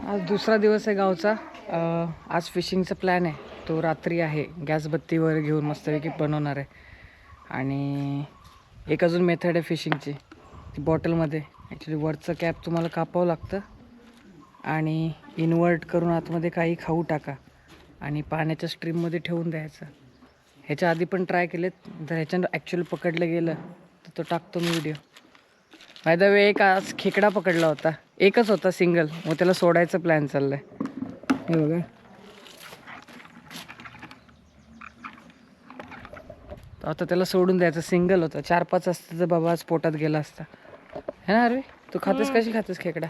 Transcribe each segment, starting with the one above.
आज दुसरा दिवस आहे गावचा. आज फिशिंगचा प्लॅन आहे. तो रात्री आहे. गॅस बत्ती वगैरे घेऊन मस्तपैकी बनवणार आहे. आणि एक अजून मेथड आहे फिशिंगची, ती बॉटलमध्ये. ॲक्च्युली वरचं कॅप तुम्हाला कापावं लागतं आणि इन्व्हर्ट करून आतमध्ये काही खाऊ टाका आणि पाण्याच्या स्ट्रीममध्ये ठेवून द्यायचं. ह्याच्या आधी पण ट्राय केलेत. जर ह्याच्यानं ॲक्च्युअली पकडलं गेलं तर तो टाकतो मी व्हिडिओ. बाय द वे, एक आज खेकडा पकडला होता. एकच होता सिंगल. मग त्याला सोडायचा प्लॅन चाललाय. हे बघा, आता त्याला सोडून द्यायचं. सिंगल होता. 4-5 असतं तर बाबा आज पोटात गेला असता. है ना अरे, तू खातेस? कशी खातेस खेकडा?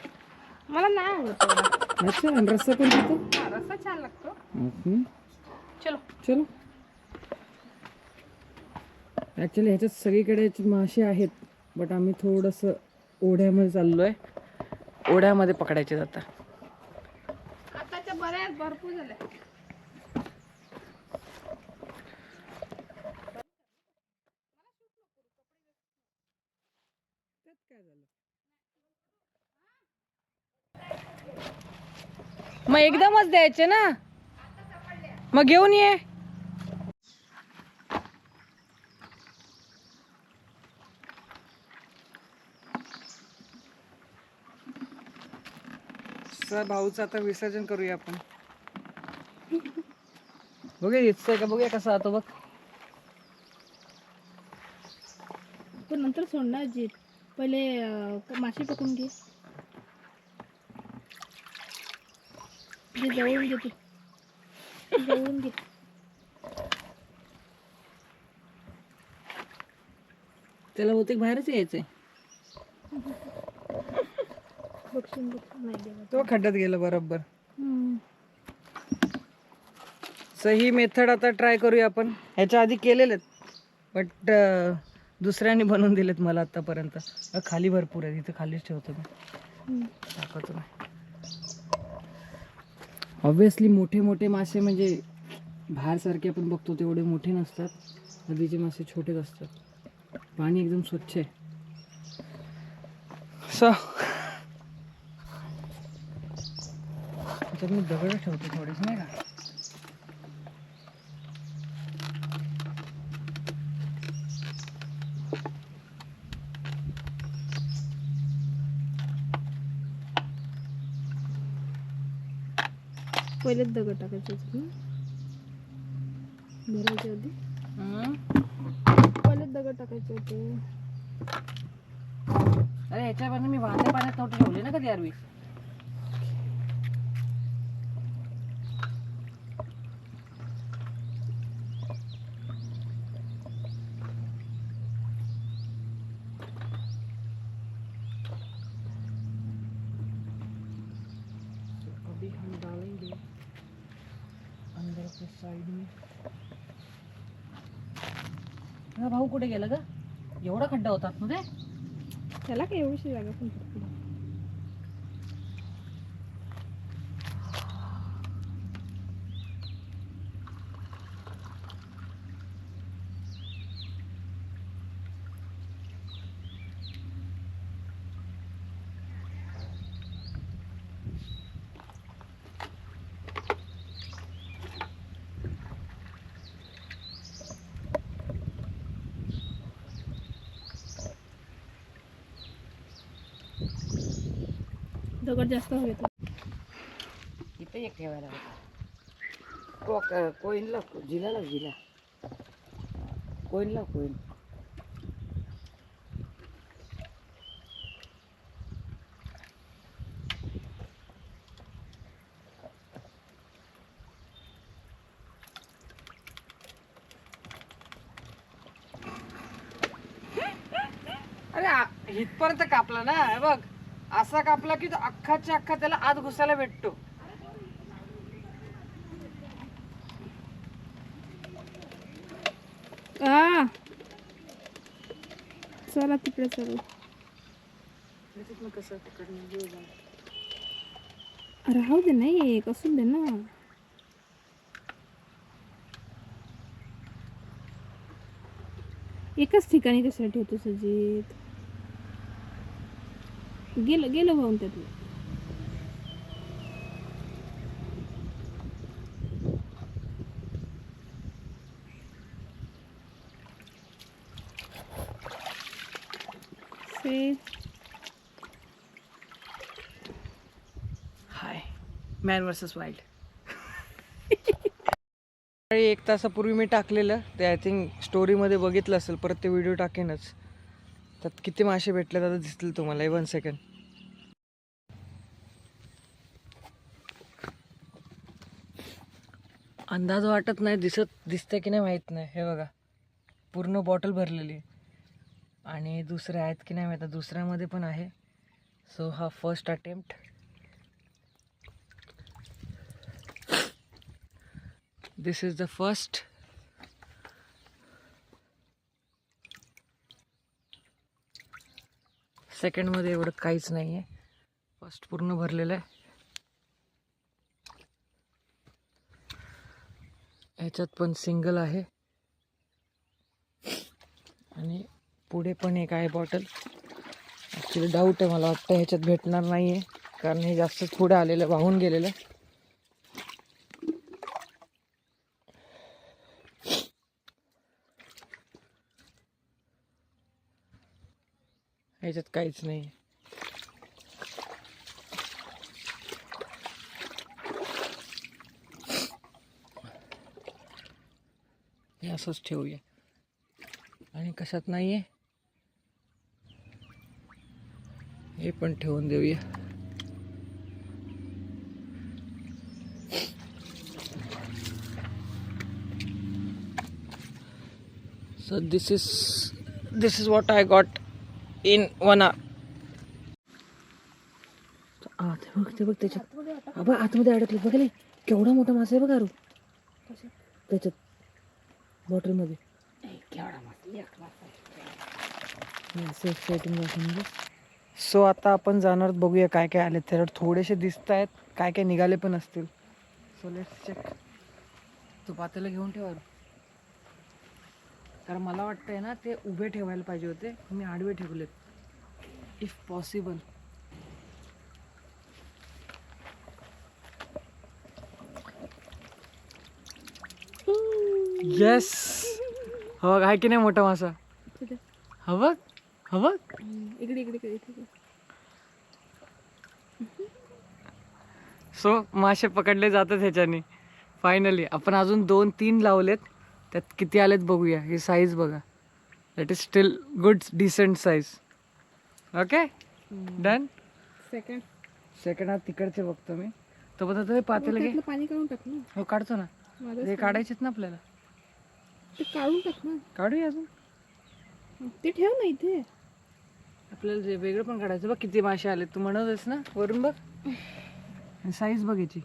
मला नाही आवडत. अच्छा, आणि रस्सा पण खातो? रस्सा छान लागतो. चलो चलो. ॲक्च्युली ह्याच्यात सगळीकडे मासे आहेत, बट आम्ही थोडंसं ओढ्यामध्ये चाललो आहे. ओढ्यामध्ये पकडायचे जातात. आताच्या बऱ्याच भरपूर झाल्या. मग एकदमच द्यायचे ना, मग घेऊन ये. भाऊचं आता विसर्जन करूया आपण. बघूया इथं का, बघूया कसा आता. बघ, पण नंतर सोडणार जी. पहिले मासे पकडून घे. जवळून घे तू, जवळून घे. त्याला बहुतेक बाहेरच यायचंय. बघशील नाही देवा. तो खड्ड्यात गेला बरोबर. ही मेथड आता ट्राय करूया आपण. ह्याच्या आधी केलेलेत, बट दुसऱ्याने बनवून दिलेत मला आतापर्यंत. खाली भरपूर आहे, तिथे खालीच ठेवतो मी, दाखवतो मी. ऑब्विसली मोठे मोठे मासे म्हणजे बाहेरसारखे आपण बघतो तेवढे मोठे नसतात. नदीचे मासे छोटेच असतात. पाणी एकदम स्वच्छ आहे. त्याच्यात मी दगड ठेवतो थोडेच, नाही का. पहिलेच दगड टाकायचे भरायच्या आधी. पहिलेच दगड टाकायचे होते. अरे ह्याच्यामध्ये मी वाहत्या पाण्यात नव्हते ठेवले ना कधी अरवी. अभी हम डालेंगे अंदर के साइड में. भाऊ कुठे गेला ग? एवढा खड्डा होता मध्ये. त्याला काय एवढीशी जागा पण भरपूर. दगड जास्त हवेत. इथे एक ठेवायला होता. कोईनला जिला कोईनला कोईन. अरे इथपर्यंत कापला ना, हे बघ. असा कापला की तो अख्खाच्या अख्खा त्याला आत घुसायला भेटतो. चला तिकडे चला. कसं राहू दे, नाही कसून दे ना. एकाच ठिकाणी कशाला ठेवतो सजित? गेलं वाहून त्यातलं. Man versus wild. 1 तासापूर्वी मी टाकलेलं ते आय थिंक स्टोरीमध्ये बघितलं असेल, परत ते व्हिडिओ टाकेनच. त्यात किती मासे भेटले आता दिसतील तुम्हाला. 1 सेकंड. अंदाज वाटत नाही, दिसतंय की नाही माहीत नाही. हे बघा पूर्ण बॉटल भरलेली आहे. आणि दुसरे आहेत की नाही माहीत, दुसऱ्यामध्ये पण आहे. सो हा first attempt. This is the first. सेकंडमध्ये एवढं काहीच नाही आहे. फर्स्ट पूर्ण भरलेलं आहे. ह्याच्यात पण सिंगल आहे आणि पुढे पण एक आहे बॉटल. ॲक्च्युली डाऊट आहे, मला वाटतं ह्याच्यात भेटणार नाही आहे कारण हे जास्तच पुढे आलेलं, वाहून गेलेलं. ह्याच्यात काहीच नाही. हे असंच ठेवूया. आणि कशात नाही आहे हे पण ठेवून देऊया. So this is what I got in 1 hour. ते बघ त्याच्यात आतमध्ये अडकले बघले. केवढा मोठा मासा आहे बघा रू त्याच्यात बॉटलमध्ये. सो आता आपण जाणार, बघूया काय काय आले. त्याच्यावर थोडेसे दिसत आहेत, काय काय निघाले पण असतील. So let's check. तू पातेलं घेऊन ठेवा, कारण मला वाटतंय ना ते उभे ठेवायला पाहिजे होते, मी आडवे ठेवलेत इफ पॉसिबल. येस. हो आहे की नाही मोठा मासा. हवं हवं इकडे इकडे इकडे. सो मासे पकडले जातात ह्याच्याने. फायनली आपण अजून 2-3 लावलेत, त्यात किती आलेत बघूया. ही साईज बघा, that is still good decent size. Okay done. Second हा तिकडचे बघतो मी. तो बघा तुम्ही पातेलं घे. पाणी काढून टाक ना. हो काढतो ना, हे काढायचेत ना आपल्याला. ते काढून टाक ना. काढूया अजून, ते ठेव ना इथे. आपल्याला जे वेगळं पण काढायचं. बघ किती मासे आले, तू म्हणत आहेस ना वरून बघ. साईज बघ याची.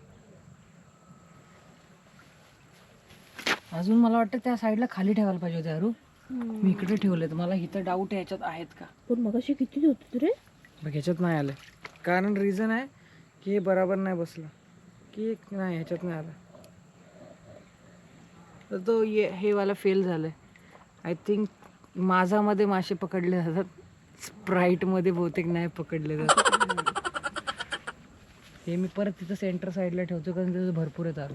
अजून मला वाटतं त्या साईडला खाली ठेवायला पाहिजे होते अरू. मी इकडे ठेवलेत. मला इथं डाऊट आहे याच्यात आहेत का. पण मगाशी किती होते रे. बघ ह्याच्यात नाही आलं, कारण रिझन आहे की हे बरोबर नाही बसलं की नाही ह्याच्यात नाही आलं. तर तो हे वाला फेल झालं आहे. आय थिंक माझामध्ये मासे पकडले जातात, स्प्राईटमध्ये बहुतेक नाही पकडले जातात. हे मी परत तिथं सेंटर साईडला ठेवतो कारण त्याचं भरपूर येत आलं.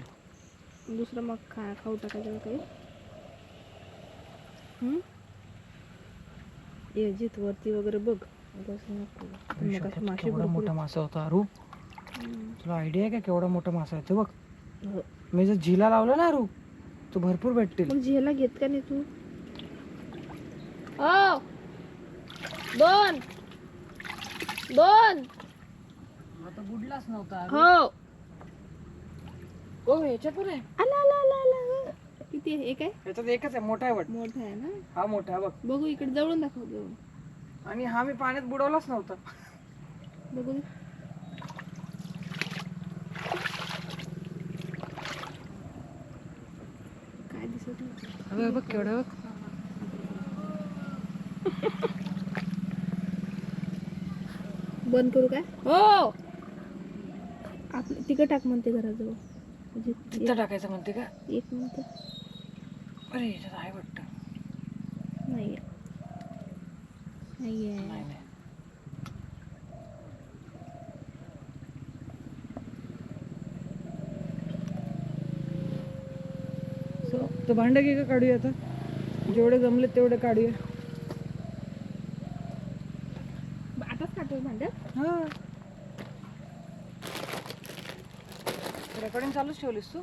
दुसरं मग खाऊ टाकायचं काही. याजीत वरती वगैरे बघ. केवढा मोठा मासा होता अरू. तुला आयडिया आहे का केवढा मोठा मासा आहे ते बघ. मी जर झिला लावलं ना अरू तो भरपूर भेटतील. मग झिला घेत का नाही तू. हो 2 आता बुडलाच नव्हता. हो हो ह्याच्यात पण आहे. आला किती आहे. एक आहे. ह्याच्यात एकच आहे, मोठा आहे वाटतं. मोठा आहे ना. हा मोठा आहे बघ. बघू इकडे जवळून दाखव. जवळून. आणि हा मी पाण्यात बुडवलाच नव्हता. बघू दे. काय दिसत नाही. बघ केवढा बघ. बंद करू काय. हो आपलं तिकडे टाक म्हणते घराजवळ. म्हणजे तिथं टाकायचं म्हणते का. 1 मिनिट. अरे ह्याच्यात आहे वाटतं. नाहीये. नाही सो तो भांडं घे का काढूया आता. जेवढे जमले तेवढे काढूया. आताच काढतो भांड्यात. हा रेकॉर्डिंग चालूच ठेवलीस तू?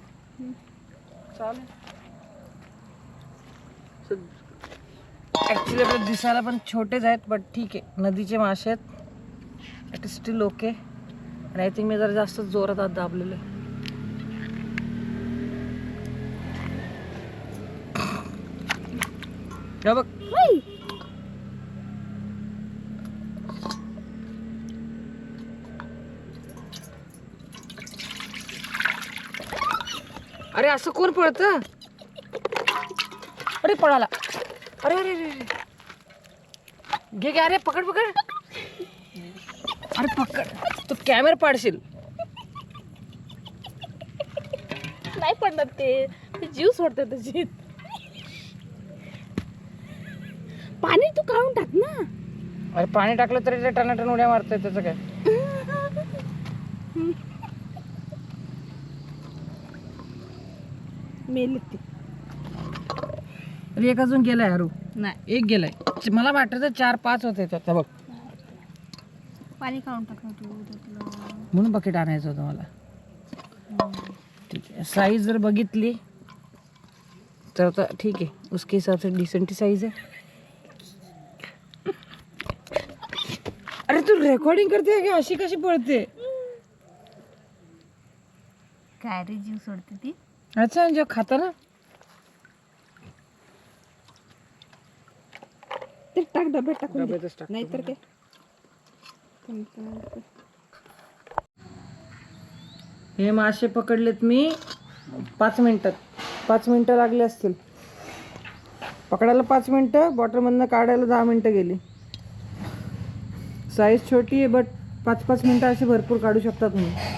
चालेल. ॲक्च्युली आपल्या दिसायला पण छोटेच आहेत, बट ठीक आहे. नदीचे मासे आहेत. It is steel okay. आणि आय थिंक मी जरा जास्त जोरात आत दाबलेले. बघ अरे असं कोण पळत? अरे पळाला. अरे अरे अरे घे घे. अरे पकड पकड. अरे पकड. तू कॅमेरा पाडशील. नाही पडणार ते जीव सोडतात त्याची. पाणी तू काढून टाक ना. अरे पाणी टाकलं तरी ते टनाटन उड्या मारतंय, त्याचं काय? मेली ती. अरे एक अजून गेलाय हरू. नाही एक गेलाय. मला वाटतं 4-5 होते त्यात. बघ पाणी काढून टाक ना तू त्यातलं. म्हणून बकेट आणायचं होतं मला. ठीक आहे. साईज जर बघितली तर आता ठीक आहे. उसके हिसाब से डिसेंट साईज आहे. अरे तू रेकॉर्डिंग करते की अशी कशी पळते? काय रे जीव सोडते ती. अच्छा जेव्हा खाता ना ते टाक डब्यात टाकून दे. डब्यातच टाकतो. नाहीतर काय. हे मासे पकडलेत मी 5 मिनिटात. 5 मिनिटं लागली असतील पकडायला. 5 मिनिटं. बॉटलमधनं काढायला 10 मिनिटं गेली. साईज छोटी आहे, बट 5-5 मिनिटं असे भरपूर काढू शकता तुम्ही.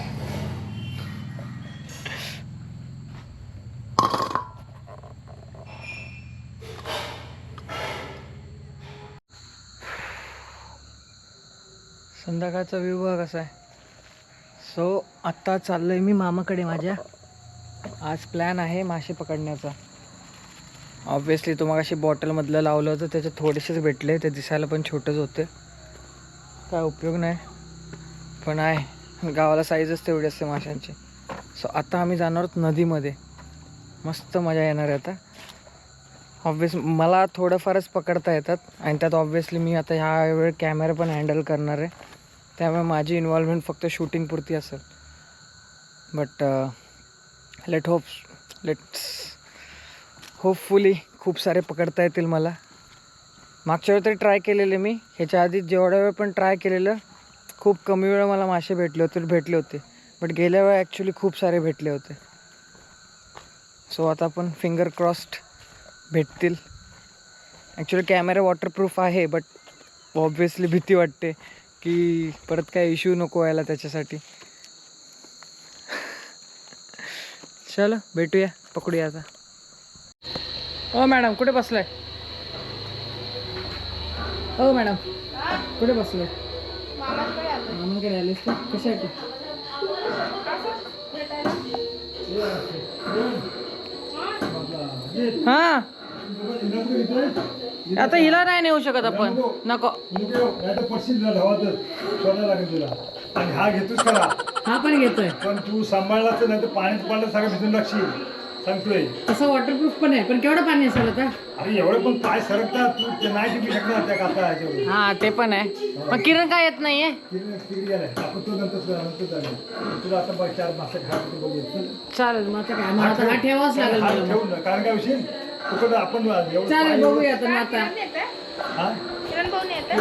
संध्याकाळचा व्ह्यू बघा कसा आहे. सो आत्ता चाललो आहे मी मामाकडे माझ्या. आज प्लॅन आहे मासे पकडण्याचा. ऑब्व्हियसली तुम्हाला अशी बॉटलमधलं लावलं होतं, त्याच्यात थोडेसेच भेटले. ते दिसायला पण छोटेच होते. काय उपयोग नाही, पण आहे गावाला साईजच तेवढी असते माशांची. सो आता आम्ही जाणार आहोत नदीमध्ये. मस्त मजा येणार आहे आता. ऑब्व्हियस मला थोडंफारच पकडता येतात आणि त्यात ऑब्व्हियसली मी आता ह्या वेळ कॅमेरा पण हँडल करणार आहे. त्यामुळे माझी इन्व्हॉल्वमेंट फक्त शूटिंगपुरती असेल. बट लेट्स होपफुली खूप सारे पकडता येतील मला. मागच्या वेळी तरी ट्राय केलेले मी. ह्याच्या आधी जेवढ्या वेळ पण ट्राय केलेलं खूप कमी वेळ मला मासे भेटले होते. बट गेल्या वेळा ॲक्च्युली खूप सारे भेटले होते. सो आता आपण फिंगर क्रॉस्ड भेटतील. ॲक्च्युली कॅमेरा वॉटरप्रूफ आहे, बट ऑब्व्हियसली भीती वाटते की परत काय इश्यू नको व्हायला त्याच्यासाठी. चलो भेटूया, पकडूया आता. हो मॅडम कुठे बसलाय? हो मॅडम कुठे बसलाय? मामाकडे आलेस का? कशासाठी? हां आता हिला नाही नेऊ शकत आपण. नको आणि हा घेतोच करा. हा पण घेतोय. पण तू सांभाळला तर नाही तर पाण्यात पडलं सगळं भिजून लागशील. सांगतोय तसं वॉटरप्रूफ पण आहे, पण केवढं पाणी असेल आता? अरे एवढं पण पाय सरकतात तू ते नाही टिकू शकणार त्या काता ह्याच्यावर. हा ते पण आहे. मग किरण काय येत नाहीये? तिकडे गेलाय आपण तो नंतर झालं तुला आता 4 मासे खायला बघेल. चालेल मग आता काय, मग आता हा ठेवाच लागेल मला. ठेवून ना कारण काय विषय तुकडं आपण एवढं चालेल बघूया आता. मग आता हा किरण भाऊ येते.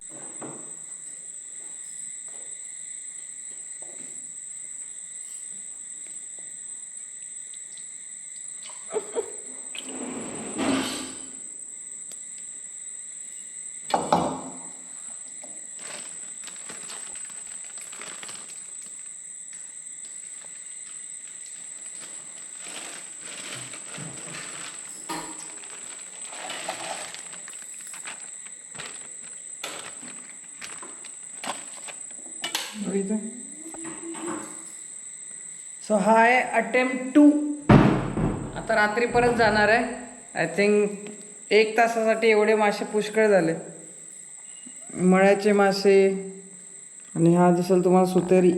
सो हा आहे अटेम्प्ट 2. आता रात्री परत जाणार आहे. आय थिंक 1 तासासाठी एवढे मासे पुष्कळ झाले. मळ्याचे मासे आणि हा दिसेल तुम्हाला सुतेरी.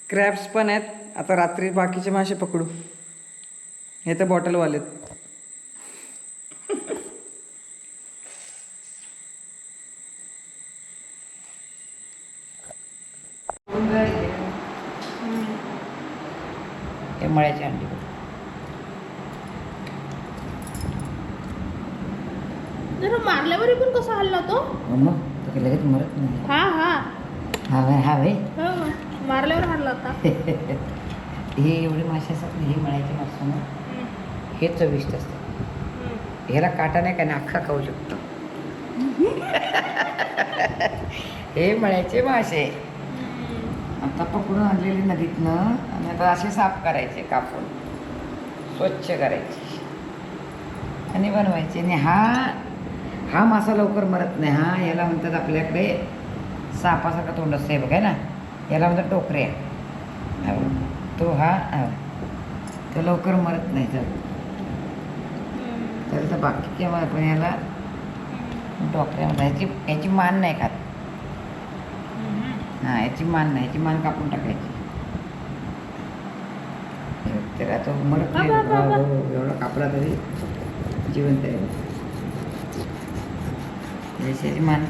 क्रॅब्स पण आहेत. आता रात्री बाकीचे मासे पकडू. हे तर बॉटलवालेत. ते मळ्याची अंडी जरा मारल्यावर पण कसा हल्ला तो? मग तर लगेच मरत नाही. हा हा हा भाई हा भाई हो, मारल्यावर हल्ला होता. हे एवढे मासे असतात ना, हे मळ्याचे मासे ना, हे चविष्ट असतात. ह्याला काटा नाही का ना, अख्खा खाऊ शकतो. हे मळ्याचे मासे आता पकडून आणलेले नदीतनं, आणि आता असे साफ करायचे, कापून स्वच्छ करायचे आणि बनवायचे. आणि हा मासा लवकर मरत नाही. हा याला म्हणतात आपल्याकडे सापासारखा तोंड असतं हे बघा ना, याला म्हणतात टोकऱ्या. तो तो लवकर मरत नाही. तर बाकी केव्हा पण याला टोकऱ्यामध्ये याची मान नाही खात. हां, याची मान नाही, याची मान कापून टाकायची. तर आता मरत नाही. एवढा कापला तरी जिवंत आहे. याची मान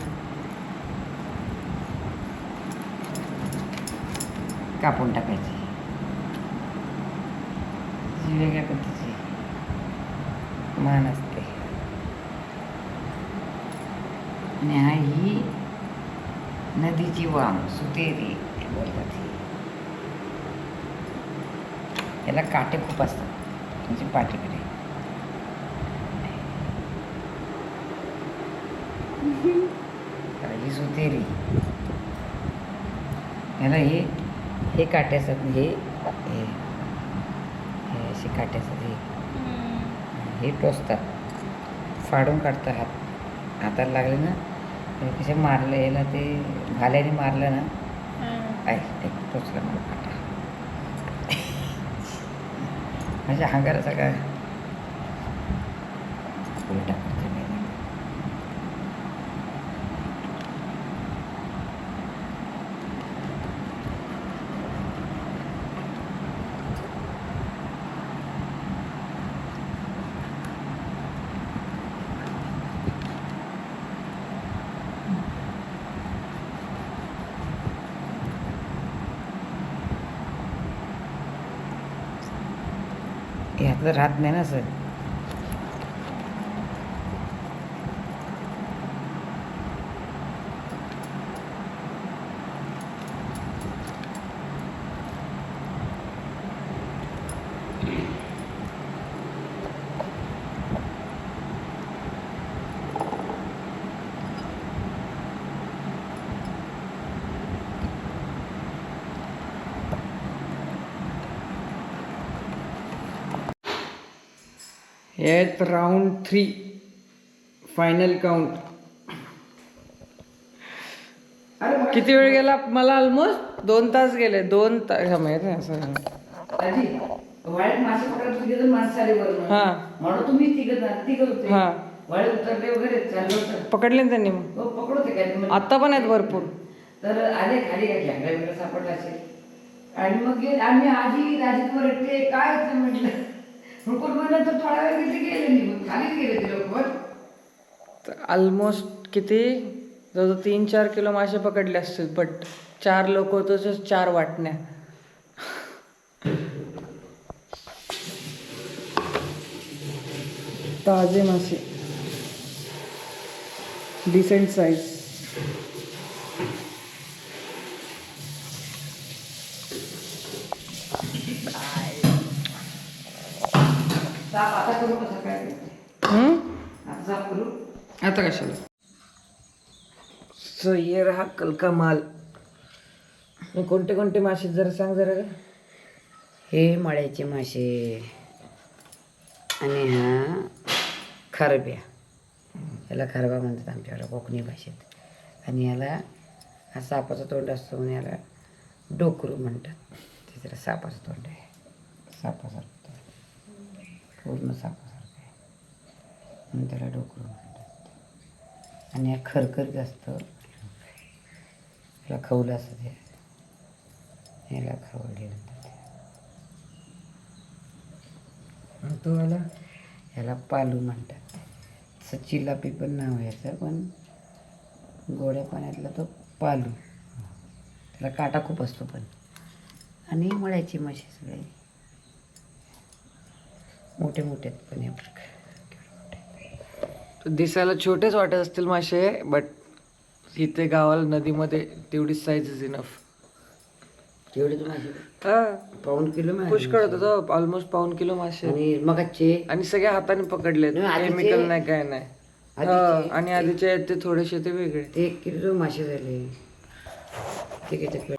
कापून टाकायची. ही वेगळ्या पद्धतीची मान असते. आणि ही नदीची वाम सुतेरी बोलतात. याला काटे खूप असतात म्हणजे पाठीकडे. ही सुतेरी, याला हे काटे असतात. हे असे काटे असतात. हे टोचतात, फाडून काढतात. हाताला लागले ना, कसे मारलं याला, ते भाल्याने मारलं ना, टोचला मला काटा. म्हणजे हांगारा सगळा उलटा करते मी. ह्यात राहत नाही ना सर. यात राऊंड 3 फायनल काउंट. किती वेळ गेला मला? ऑलमोस्ट 2 तास गेले. 2 तास माहित नाही असं. वाळ्यात मासे पकडत तिघ जण माणसं आली वरून. हा म्हणून तुम्ही तिघ होते. हा, वाळ्यात उतरले वगैरे चाललं होतं. पकडले ना त्यांनी मग. हो, पकडते काय आता पण आहेत भरपूर. तर आले खाली काय घ्या वेगळं सापडला असेल. आणि मग गेले आम्ही आजी राजीत एकटे काय होतं म्हटलं. रुकून म्हणलं तर थोडा वेळ तिथे गेले निघून, खालीच गेले ते लोक. ऑलमोस्ट किती जवळ 3-4 किलो मासे पकडले असतील. बट 4 लोक होतो, 4 वाटण्या. ताजे मासे, डिसेंट साईज. आता करू कसं काय आता साफ करू. आता कशाला. सो ये रहा कल का माल. कोणते कोणते मासे जरा सांग जरा. हे मळ्याचे मासे आणि हा खरब्या. याला खरबा म्हणतात आमच्याकडे कोकणी भाषेत. आणि याला हा सापाचा तोंड असतो म्हणून याला डोकरू म्हणतात. ते जरा सापाचं तोंड आहे, सापासारखं तोंड, पूर्ण सापासारखं आहे म्हणून त्याला डोकरू म्हणतात. आणि हा खरखरीत असतं, त्याला खवलं असतं. ते ह्याला खवडे आणि तो वाला ह्याला पालू म्हणतात. तसं चिलापी पण नाव आहे याचं, पण गोड्या पाण्यातला तो पालू. त्याला काटा खूप असतो पण. आणि मळ्याची मासे सगळे मोठे मोठे आहेत पण हे प्रकार. दिसायला छोटेच वाटत असतील मासे, बट इथे गावाला नदीमध्ये तेवढीच साईज इज इनफ. तेवढे तर मासे हा पाऊण किलो मासे. पुष्कळ होतं, ऑलमोस्ट पाऊण किलो मासे. आणि मगाचे आणि सगळे हाताने पकडले, नाही, आधीचे- केमिकल नाही काय नाही. आधीचे- आणि आधीचे आहेत ते थोडेसे ते वेगळे. ते 1 किलो मासे झाले. ते किती